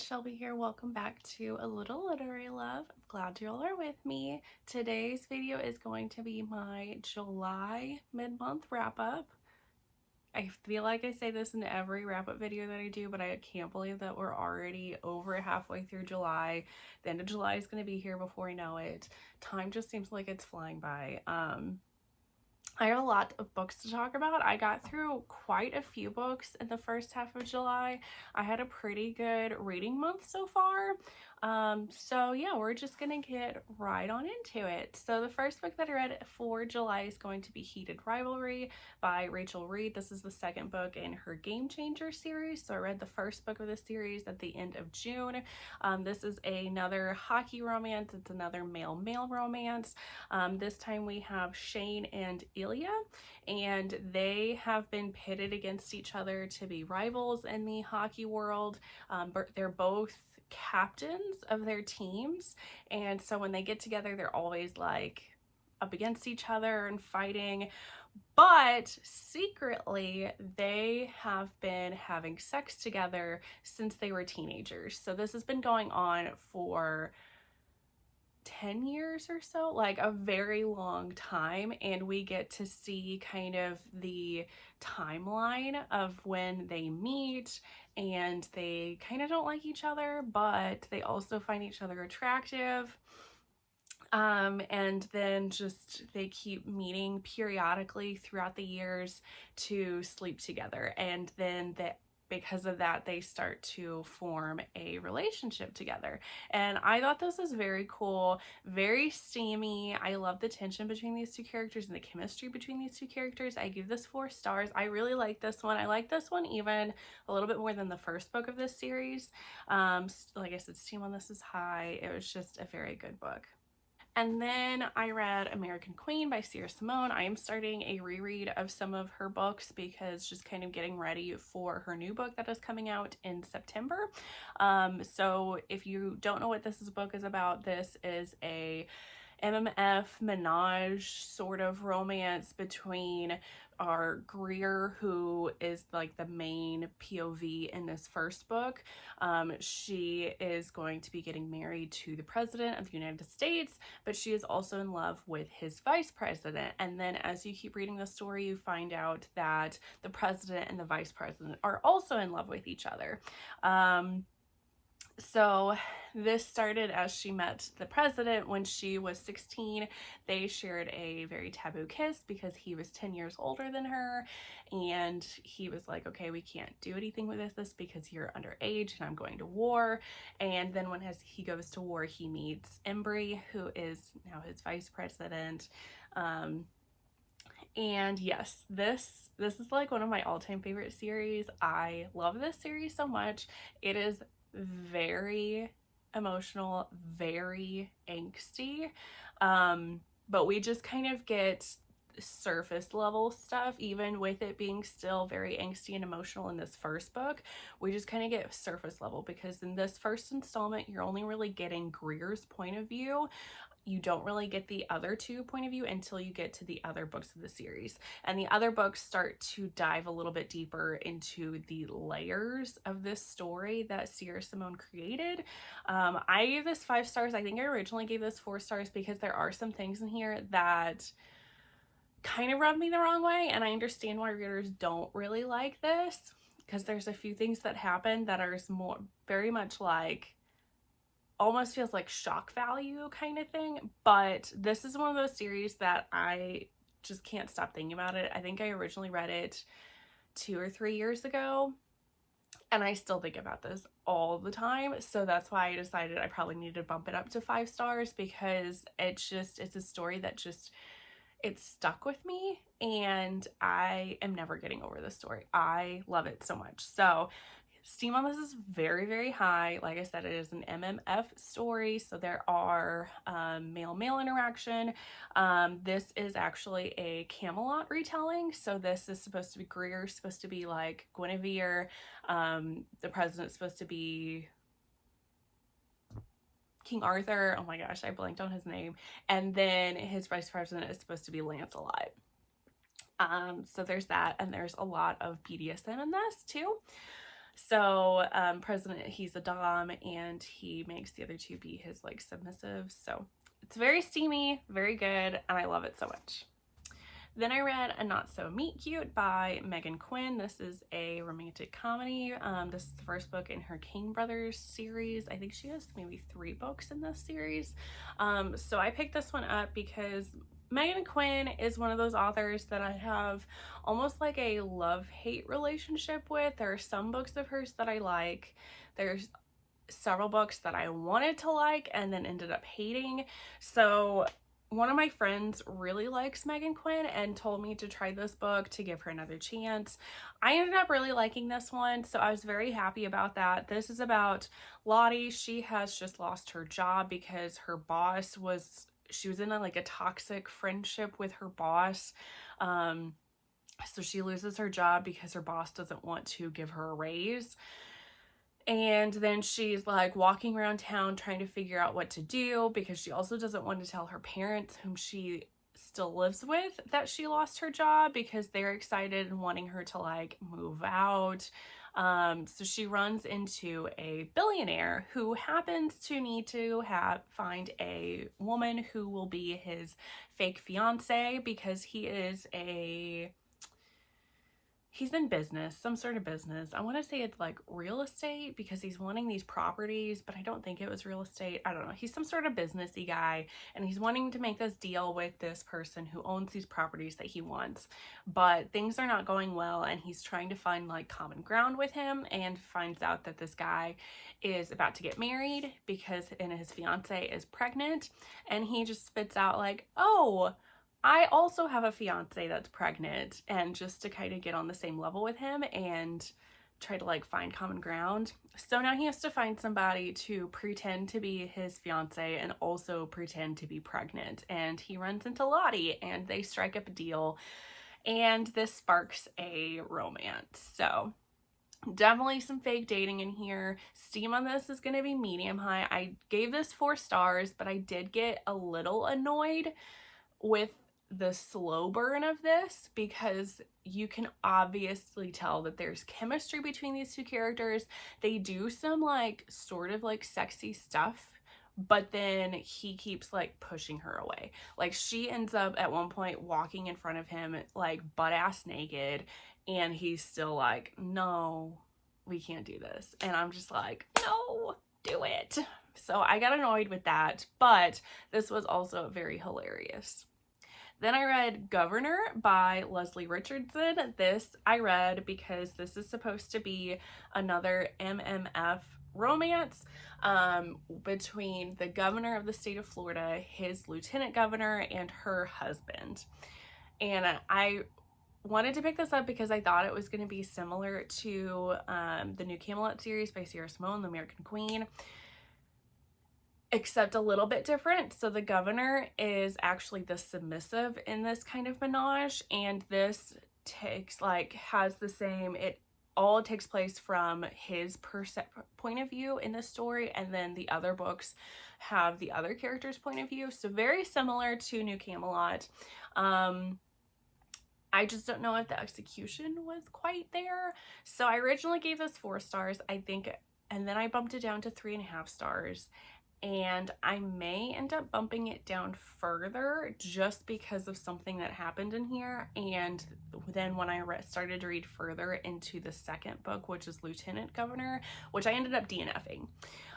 it's Shelby here. Welcome back to A Little Literary Love. I'm glad you all are with me. Today's video is going to be my July mid-month wrap-up. I feel like I say this in every wrap-up video that I do, but I can't believe that we're already over halfway through July. The end of July is going to be here before I know it. Time just seems like it's flying by. I have a lot of books to talk about. I got through quite a few books in the first half of July. I had a pretty good reading month so far. So yeah, we're just gonna get right on into it. So the first book that I read for July is going to be Heated Rivalry by Reid. This is the second book in her Game Changer series. So I read the first book of the series at the end of June. This is another hockey romance. It's another male-male romance. This time we have Shane and Ilya, and they have been pitted against each other to be rivals in the hockey world. But they're both captains of their teams, and so when they get together they're always like up against each other and fighting, but secretly they have been having sex together since they were teenagers. So this has been going on for 10 years or so, like a very long time, and we get to see kind of the timeline of when they meet, and they kind of don't like each other, but they also find each other attractive. And then just they keep meeting periodically throughout the years to sleep together, and then because of that they start to form a relationship together. And I thought this was very cool, very steamy. I love the tension between these two characters and the chemistry between these two characters. I give this 4 stars. I really like this one. I like this one even a little bit more than the first book of this series. Like I said, steam on this is high. It was just a very good book. And then I read American Queen by Simone. I am starting a reread of some of her books because just kind of getting ready for her new book that is coming out in September. So if you don't know what this book is about, this is a MMF menage sort of romance between our Greer, who is like the main POV in this first book. She is going to be getting married to the president of the United States, but she is also in love with his vice president. And then as you keep reading the story, you find out that the president and the vice president are also in love with each other. So this started as she met the president when she was 16. They shared a very taboo kiss because he was 10 years older than her, and he was like, okay, we can't do anything with this because you're underage and I'm going to war. And then when he goes to war, he meets Emory, who is now his vice president. And yes, this is like one of my all-time favorite series. I love this series so much. It is very emotional, very angsty, but we just kind of get surface level stuff. Even with it being still very angsty and emotional in this first book, we just kind of get surface level because in this first installment you're only really getting Greer's point of view. You don't really get the other two point of view until you get to the other books of the series. And the other books start to dive a little bit deeper into the layers of this story that Simone created. I gave this 5 stars. I think I originally gave this 4 stars because there are some things in here that kind of rub me the wrong way, and I understand why readers don't really like this because there's a few things that happen that are more very much like almost feels like shock value kind of thing. But this is one of those series that I just can't stop thinking about it. I think I originally read it 2 or 3 years ago, and I still think about this all the time. So that's why I decided I probably needed to bump it up to 5 stars because it's a story that just, it stuck with me, and I am never getting over this story. I love it so much. So steam on this is very, very high. Like I said, it is an MMF story, so there are male-male interaction. This is actually a Camelot retelling, so this is supposed to be Greer, supposed to be like Guinevere. The president's supposed to be King Arthur. Oh my gosh, I blanked on his name. And then his vice president is supposed to be Lancelot. So there's that, and there's a lot of BDSM in this too. So President, he's a dom, and he makes the other two be his like submissives. So it's very steamy, very good, and I love it so much. Then I read A Not So Meet Cute by Meghan Quinn. This is a romantic comedy. This is the first book in her King Brothers series. I think she has maybe 3 books in this series. So I picked this one up because Meghan Quinn is one of those authors that I have almost like a love-hate relationship with. There are some books of hers that I like. There's several books that I wanted to like and then ended up hating. So one of my friends really likes Meghan Quinn and told me to try this book to give her another chance. I ended up really liking this one, so I was very happy about that. This is about Lottie. She has just lost her job because her boss was, she was in a toxic friendship with her boss. So she loses her job because her boss doesn't want to give her a raise. And then she's like walking around town trying to figure out what to do because she also doesn't want to tell her parents, whom she still lives with, that she lost her job because they're excited and wanting her to like move out. So she runs into a billionaire who happens to need to find a woman who will be his fake fiance because he's in business, some sort of business. I want to say it's like real estate because he's wanting these properties, but I don't think it was real estate. I don't know. He's some sort of businessy guy, and he's wanting to make this deal with this person who owns these properties that he wants, but things are not going well, and he's trying to find like common ground with him and finds out that this guy is about to get married because his fiance is pregnant, and he just spits out like, oh, I also have a fiance that's pregnant, and just to kind of get on the same level with him and try to like find common ground. So now he has to find somebody to pretend to be his fiance and also pretend to be pregnant. And he runs into Lottie and they strike up a deal, and this sparks a romance. So definitely some fake dating in here. Steam on this is going to be medium high. I gave this 4 stars, but I did get a little annoyed with the slow burn of this because you can obviously tell that there's chemistry between these two characters. They do some like sort of like sexy stuff, but then he keeps like pushing her away. Like she ends up at one point walking in front of him like butt ass naked, and he's still like, no, we can't do this. And I'm just like, no, do it. So I got annoyed with that, but this was also very hilarious. Then I read Governor by Lesli Richardson. This I read because this is supposed to be another MMF romance between the governor of the state of Florida, his lieutenant governor, and her husband. And I wanted to pick this up because I thought it was going to be similar to the New Camelot series by Simone, the American Queen, except a little bit different. So the governor is actually the submissive in this kind of menage, and this has the same, it all takes place from his point of view in this story, and then the other books have the other character's point of view. So very similar to New Camelot. I just don't know if the execution was quite there. So I originally gave this 4 stars, I think, and then I bumped it down to 3.5 stars. And I may end up bumping it down further just because of something that happened in here. And then when I started to read further into the second book, which is Lieutenant Governor, which I ended up DNFing.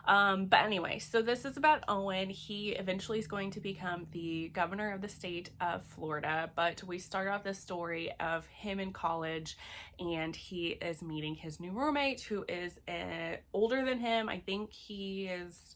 But anyway, so this is about Owen. He eventually is going to become the governor of the state of Florida, but we start off this story of him in college, and he is meeting his new roommate who is older than him. I think he is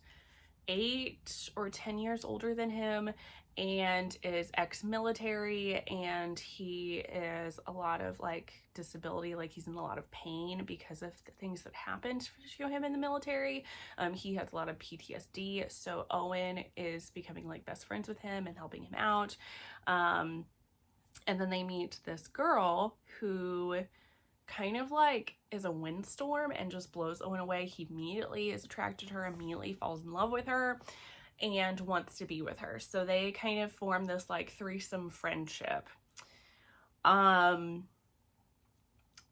8 or 10 years older than him, and is ex-military, and he is a lot of like disability, like he's in a lot of pain because of the things that happened to him in the military. He has a lot of PTSD, so Owen is becoming like best friends with him and helping him out. And then they meet this girl who kind of like is a windstorm and just blows Owen away. He immediately is attracted to her, immediately falls in love with her, and wants to be with her. So they kind of form this like threesome friendship. The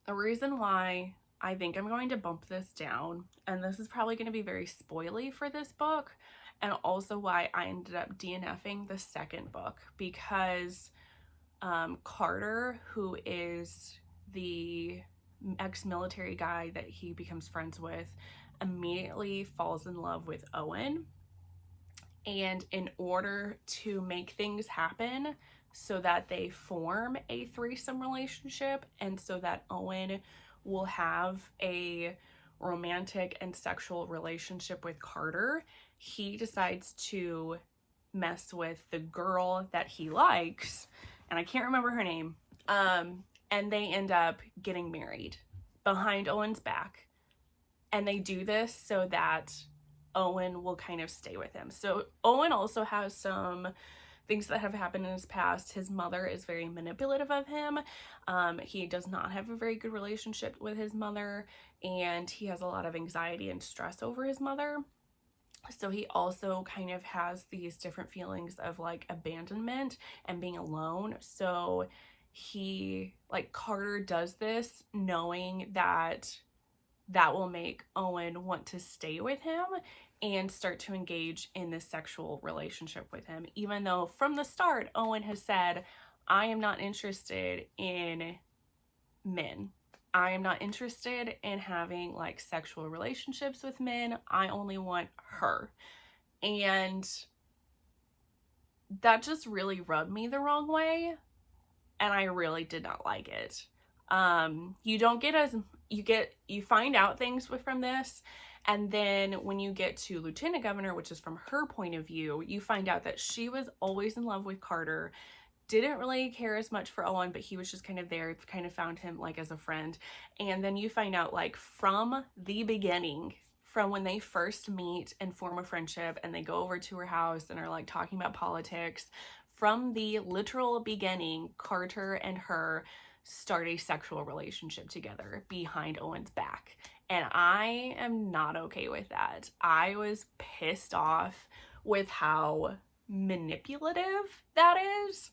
reason why I think I'm going to bump this down, and this is probably going to be very spoily for this book, and also why I ended up DNFing the second book, because Carter, who is the ex-military guy that he becomes friends with, immediately falls in love with Owen, and in order to make things happen so that they form a threesome relationship and so that Owen will have a romantic and sexual relationship with Carter, he decides to mess with the girl that he likes, and I can't remember her name, and they end up getting married behind Owen's back. And they do this so that Owen will kind of stay with him. So Owen also has some things that have happened in his past. His mother is very manipulative of him. He does not have a very good relationship with his mother, and he has a lot of anxiety and stress over his mother. So he also kind of has these different feelings of like abandonment and being alone. So he, like, Carter does this knowing that that will make Owen want to stay with him and start to engage in this sexual relationship with him, even though from the start Owen has said, I am not interested in men. I am not interested in having like sexual relationships with men. I only want her. And that just really rubbed me the wrong way, and I really did not like it. You don't get as you find out things from this, and then when you get to Lieutenant Governor, which is from her point of view, you find out that she was always in love with Carter, didn't really care as much for Owen, but he was just kind of there, kind of found him like as a friend. And then you find out like from the beginning, from when they first meet and form a friendship and they go over to her house and are like talking about politics, from the literal beginning, Carter and her start a sexual relationship together behind Owen's back. And I am not okay with that. I was pissed off with how manipulative that is.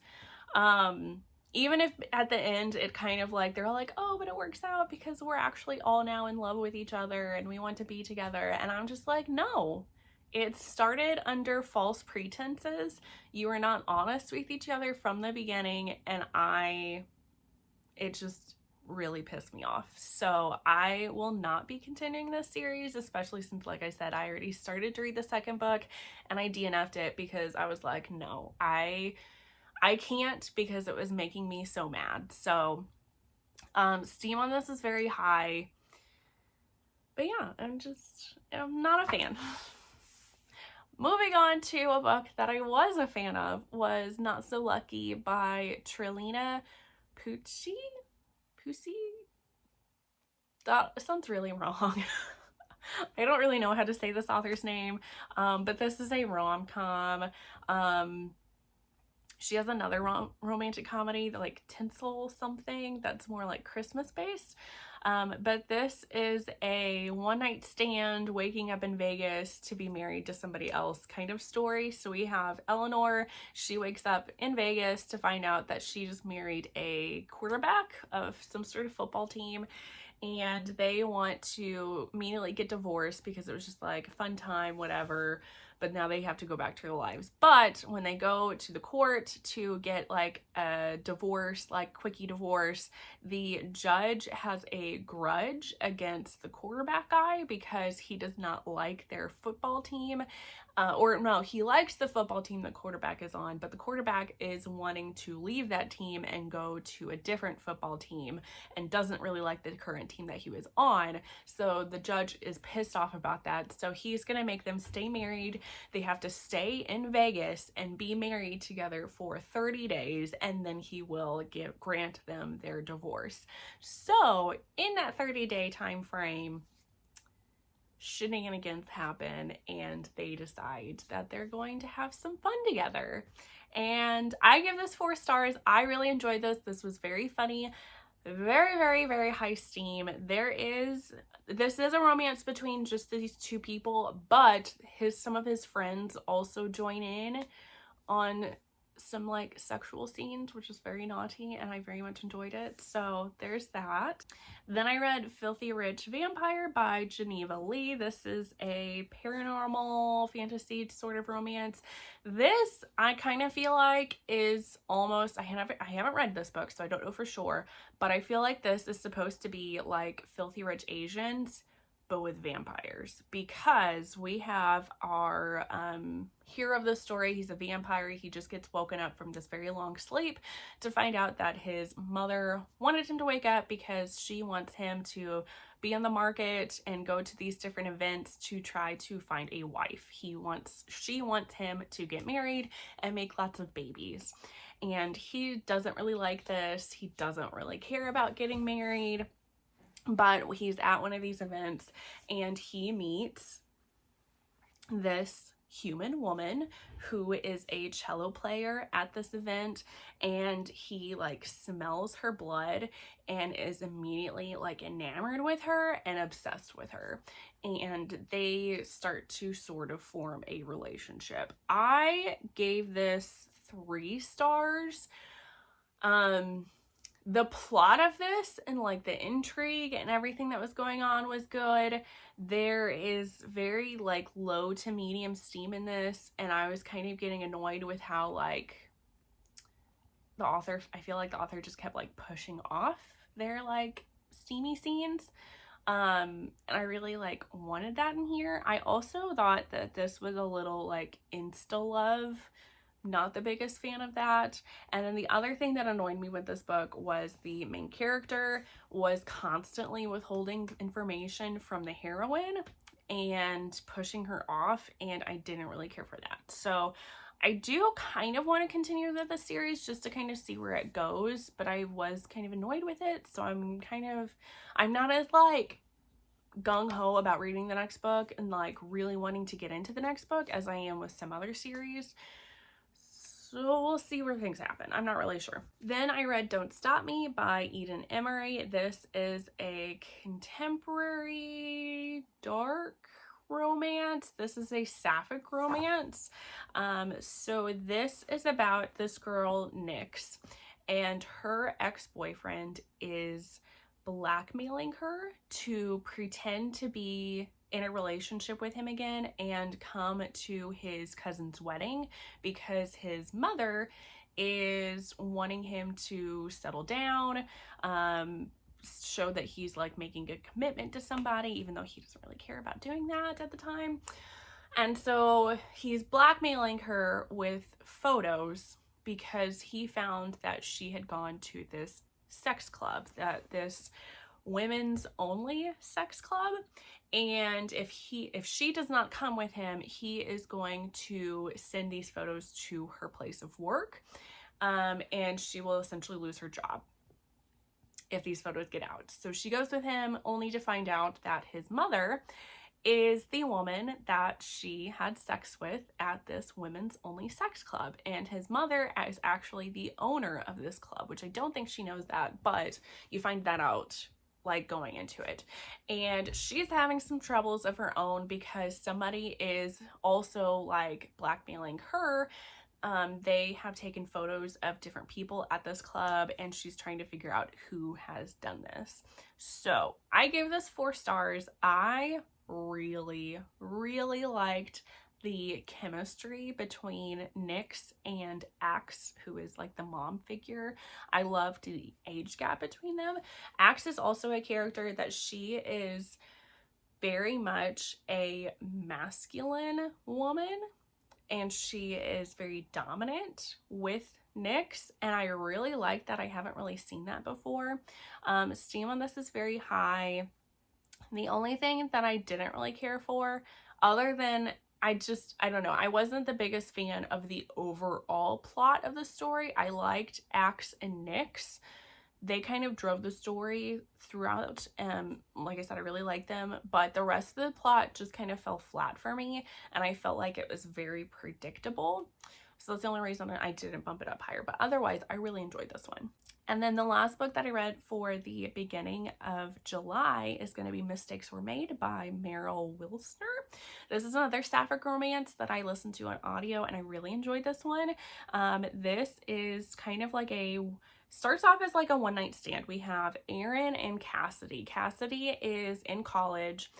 Even if at the end it kind of like, they're all like, oh, but it works out because we're actually all now in love with each other and we want to be together. And I'm just like, no. It started under false pretenses. You were not honest with each other from the beginning, and it just really pissed me off. So I will not be continuing this series, especially since, like I said, I already started to read the second book and I DNF'd it because I was like, no, I can't, because it was making me so mad. So steam on this is very high, but yeah, I'm not a fan. Moving on to a book that I was a fan of was Not So Lucky by Trilina Pucci? That sounds really wrong. I don't really know how to say this author's name, but this is a rom-com. She has another romantic comedy, like Tinsel something, that's more like Christmas based. But this is a one-night stand, waking up in Vegas to be married to somebody else kind of story. So we have Eleanor. She wakes up in Vegas to find out that she just married a quarterback of some sort of football team, and they want to immediately get divorced because it was just like a fun time, whatever. But now they have to go back to their lives. But when they go to the court to get like a divorce, like quickie divorce, the judge has a grudge against the quarterback guy because he does not like their football team. Or no, he likes the football team the quarterback is on, but the quarterback is wanting to leave that team and go to a different football team and doesn't really like the current team that he was on. So the judge is pissed off about that. So he's going to make them stay married. They have to stay in Vegas and be married together for 30 days, and then he will grant them their divorce. So in that 30-day time frame, shenanigans happen and they decide that they're going to have some fun together. And I give this 4 stars. I really enjoyed this. This was very funny, very, very, very high steam. This is a romance between just these two people, but some of his friends also join in on some like sexual scenes, which is very naughty, and I very much enjoyed it. So there's that. Then I read Filthy Rich Vampire by Geneva Lee. This is a paranormal fantasy sort of romance. This I kind of feel like is almost, I haven't read this book, so I don't know for sure, but I feel like this is supposed to be like Filthy Rich Asians, but with vampires, because we have our hero of the story. He's a vampire. He just gets woken up from this very long sleep to find out that his mother wanted him to wake up because she wants him to be on the market and go to these different events to try to find a wife. She wants him to get married and make lots of babies. And he doesn't really like this. He doesn't really care about getting married. But he's at one of these events and he meets this human woman who is a cello player at this event, and he like smells her blood and is immediately like enamored with her and obsessed with her, and they start to sort of form a relationship. I gave this 3 stars. The plot of this and like the intrigue and everything that was going on was good. There is very like low to medium steam in this, and I was kind of getting annoyed with how like I feel like the author just kept like pushing off their like steamy scenes. And I really like wanted that in here. I also thought that this was a little like insta love. Not the biggest fan of that. And then the other thing that annoyed me with this book was the main character was constantly withholding information from the heroine and pushing her off, and I didn't really care for that. So I do kind of want to continue with the series just to kind of see where it goes, but I was kind of annoyed with it, so I'm not as like gung-ho about reading the next book and like really wanting to get into the next book as I am with some other series. So we'll see where things happen. I'm not really sure. Then I read Don't Stop Me by Eden Emory. This is a contemporary dark romance. This is a sapphic romance. So this is about this girl, Nyx, and her ex-boyfriend is blackmailing her to pretend to be in a relationship with him again and come to his cousin's wedding because his mother is wanting him to settle down, show that he's like making a commitment to somebody, even though he doesn't really care about doing that at the time. And so he's blackmailing her with photos because he found that she had gone to this sex club, this women's only sex club, and if she does not come with him, he is going to send these photos to her place of work, and she will essentially lose her job if these photos get out. So she goes with him only to find out that his mother is the woman that she had sex with at this women's only sex club, and his mother is actually the owner of this club, which I don't think she knows that, but you find that out like going into it. And she's having some troubles of her own because somebody is also like blackmailing her. They have taken photos of different people at this club, and she's trying to figure out who has done this. So I gave this 4 stars. I really liked the chemistry between Nyx and Axe, who is like the mom figure. I loved the age gap between them. Axe is also a character that she is very much a masculine woman, and she is very dominant with Nyx, and I really like that. I haven't really seen that before. Steam on this is very high. The only thing that I didn't really care for, other than I don't know, I wasn't the biggest fan of the overall plot of the story. I liked Axe and Nyx. They kind of drove the story throughout. Like I said, I really liked them, but the rest of the plot just kind of fell flat for me, and I felt like it was very predictable. So that's the only reason I didn't bump it up higher. But otherwise, I really enjoyed this one. And then the last book that I read for the beginning of July is going to be Mistakes Were Made by Meryl Wilsner. This is another sapphic romance that I listened to on audio, and I really enjoyed this one. This is kind of like starts off as like a one-night stand. We have Aaron and Cassidy. Cassidy is in college,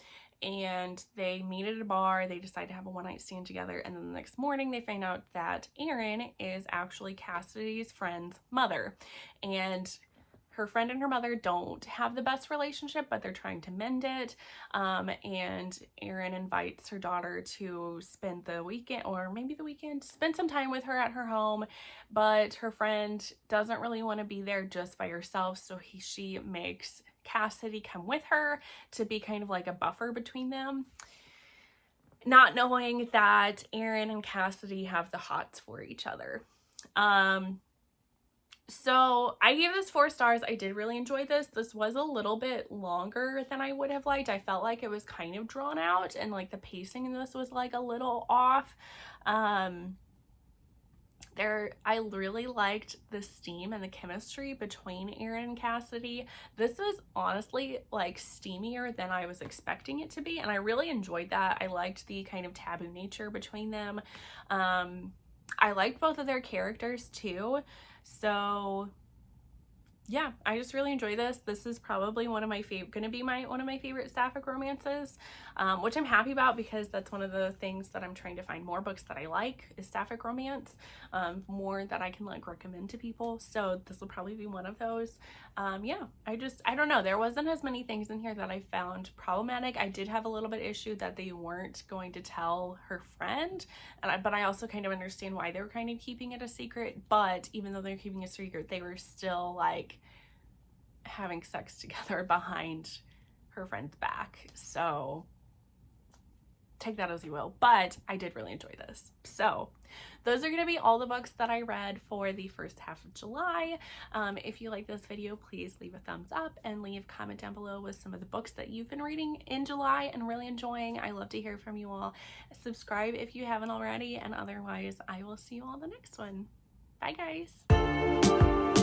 and they meet at a bar. They decide to have a one-night stand together, and then the next morning they find out that Aaron is actually Cassidy's friend's mother, and her friend and her mother don't have the best relationship, but they're trying to mend it. And Aaron invites her daughter to spend the weekend, or maybe the weekend, spend some time with her at her home, but her friend doesn't really want to be there just by herself, so she makes Cassidy come with her to be kind of like a buffer between them, not knowing that Aaron and Cassidy have the hots for each other. So I gave this 4 stars. I did really enjoy this. This was a little bit longer than I would have liked. I felt like it was kind of drawn out, and like the pacing in this was like a little off. I really liked the steam and the chemistry between Aaron and Cassidy. This is honestly like steamier than I was expecting it to be, and I really enjoyed that. I liked the kind of taboo nature between them. I liked both of their characters too. So yeah, I just really enjoy this. This is probably one of my favorite sapphic romances, which I'm happy about, because that's one of the things that I'm trying to find more books that I like is sapphic romance, more that I can like recommend to people. So this will probably be one of those. Yeah, I don't know. There wasn't as many things in here that I found problematic. I did have a little bit issue that they weren't going to tell her friend, but I also kind of understand why they were kind of keeping it a secret. But even though they're keeping it a secret, they were still like having sex together behind her friend's back. So take that as you will, but I did really enjoy this. So those are going to be all the books that I read for the first half of July. If you like this video, please leave a thumbs up and leave a comment down below with some of the books that you've been reading in July and really enjoying. I love to hear from you all. Subscribe if you haven't already, and otherwise I will see you all in the next one. Bye guys.